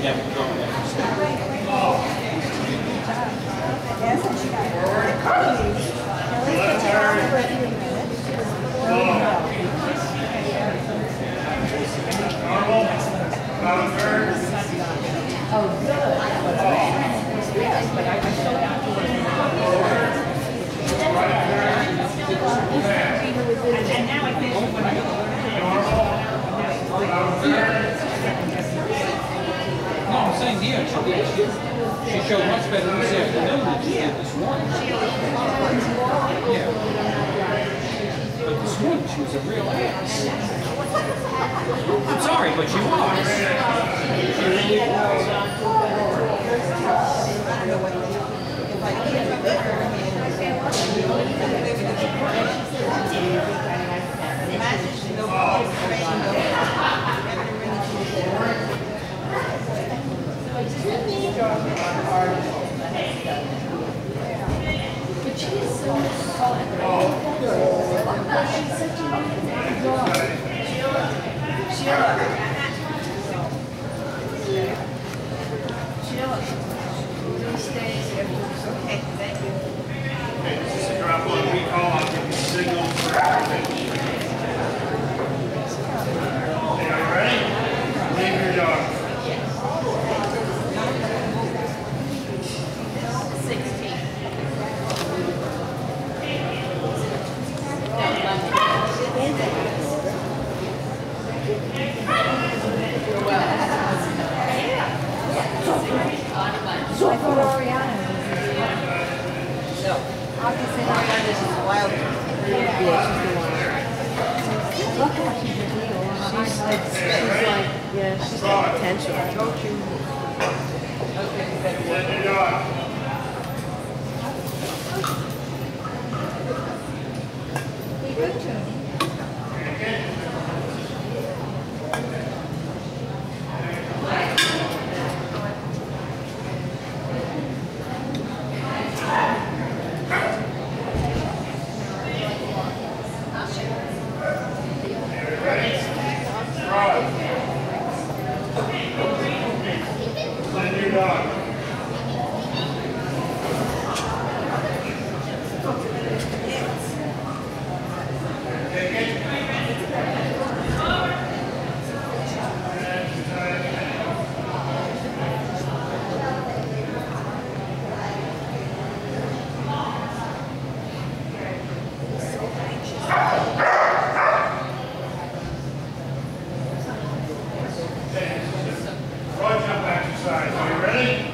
never go there. Yes, and she got cookies. Oh, good. Yes, but I showed out to her. And now I think she's going to go. No, I'm saying here, she showed much better this afternoon than she did this morning. Yeah. But this morning she was a real ass. I'm sorry, but she was. She really was. But she is so solid. She's such a girl. Sheila. Stay. Okay, thank you. Okay, this is a drop on recall. I'll give you a signal for activation. Okay, are you ready? Leave your dog. 16. So I thought Oriana was No. obviously not. This is wild. Yeah, she's the one. Look how she's a deal. She's like, yeah, she's got potential. I told you. Send your dog. Be good to me. Send your dog. Broad jump exercise. Are you ready?